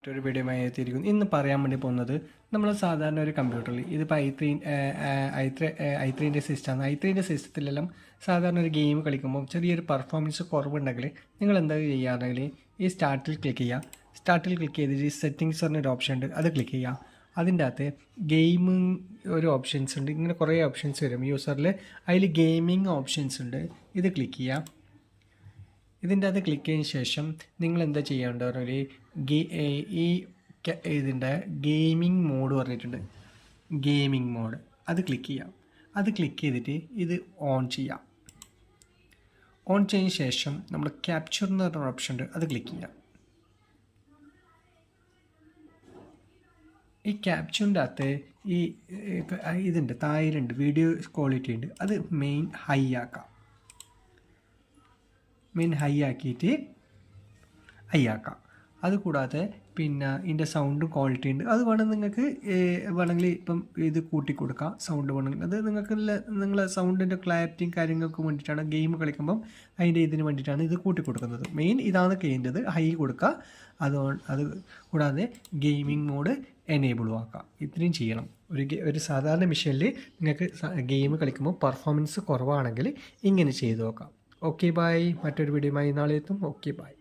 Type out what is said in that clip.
മറ്റൊരു വീഡിയോയുമായി എത്തിയിരിക്കുന്നു. ഇന്ന് പറയാൻ വേണ്ടി പോകുന്നത് നമ്മൾ സാധാരണ ഒരു കമ്പ്യൂട്ടറിൽ ഇതിപ്പോൾ ഐ3ൻ്റെ സിസ്റ്റമാണ്. ഐ3ൻ്റെ സിസ്റ്റത്തിലെല്ലാം സാധാരണ ഒരു ഗെയിം കളിക്കുമ്പോൾ ചെറിയൊരു പെർഫോമൻസ് കുറവുണ്ടെങ്കിൽ നിങ്ങൾ എന്താ ചെയ്യുകയാണെങ്കിൽ ഈ സ്റ്റാർട്ടിൽ ക്ലിക്ക് ചെയ്യുക. സ്റ്റാർട്ടിൽ ക്ലിക്ക് ചെയ്തിട്ട് സെറ്റിങ്സ് പറഞ്ഞൊരു ഓപ്ഷൻ ഉണ്ട്, അത് ക്ലിക്ക് ചെയ്യുക. അതിൻ്റെ അകത്ത് ഗെയിമിങ് ഒരു ഓപ്ഷൻസ് ഉണ്ട്, ഇങ്ങനെ കുറേ ഓപ്ഷൻസ് വരും യൂസറിൽ. അതിൽ ഗെയിമിംഗ് ഓപ്ഷൻസ് ഉണ്ട്, ഇത് ക്ലിക്ക് ചെയ്യുക. ഇതിൻ്റെ അത് ക്ലിക്ക് ചെയ്തതിന് ശേഷം നിങ്ങൾ എന്താ ചെയ്യേണ്ടത് പറഞ്ഞാൽ ഈ ഇതിൻ്റെ ഗെയിമിംഗ് മോഡ് പറഞ്ഞിട്ടുണ്ട്, ഗെയിമിംഗ് മോഡ് അത് ക്ലിക്ക് ചെയ്യാം. അത് ക്ലിക്ക് ചെയ്തിട്ട് ഇത് ഓൺ ചെയ്യാം. ഓൺ ചെയ്തതിന് ശേഷം നമ്മൾ ക്യാപ്ചർ എന്ന് പറഞ്ഞ ഓപ്ഷൻ ഉണ്ട്, അത് ക്ലിക്ക് ചെയ്യാം. ഈ ക്യാപ്ചറിൻ്റെ അകത്ത് ഈ ഇതിൻ്റെ താഴെയുണ്ട് വീഡിയോ ക്വാളിറ്റി ഉണ്ട്, അത് മെയിൻ ഹൈ ആക്കാം. ആക്കിയിട്ട് ഹൈ ആക്കാം. അതുകൂടാതെ പിന്നെ ഇതിൻ്റെ സൗണ്ട് ക്വാളിറ്റി ഉണ്ട്, അത് വേണമെങ്കിൽ നിങ്ങൾക്ക് വേണമെങ്കിൽ ഇപ്പം ഇത് കൂട്ടി കൊടുക്കാം. സൗണ്ട് വേണമെങ്കിൽ അത് നിങ്ങൾക്ക് നിങ്ങളെ സൗണ്ടിൻ്റെ ക്ലാരിറ്റിയും കാര്യങ്ങൾക്ക് വേണ്ടിയിട്ടാണ് ഗെയിം കളിക്കുമ്പം അതിൻ്റെ ഇതിന് വേണ്ടിയിട്ടാണ് ഇത് കൂട്ടി കൊടുക്കുന്നത്. മെയിൻ ഇതാണ് ചെയ്യേണ്ടത്, ഹൈ കൊടുക്കുക. അത് കൂടാതെ ഗെയിമിംഗ് മോഡ് എനേബിളും ആക്കാം. ഇത്രയും ചെയ്യണം. ഒരു സാധാരണ മെഷീനിൽ നിങ്ങൾക്ക് ഗെയിം കളിക്കുമ്പോൾ പെർഫോമൻസ് കുറവാണെങ്കിൽ ഇങ്ങനെ ചെയ്ത് നോക്കാം. Okay bye. മറ്റൊരു വീഡിയോയുമായി നാളെ എത്തും. Okay bye.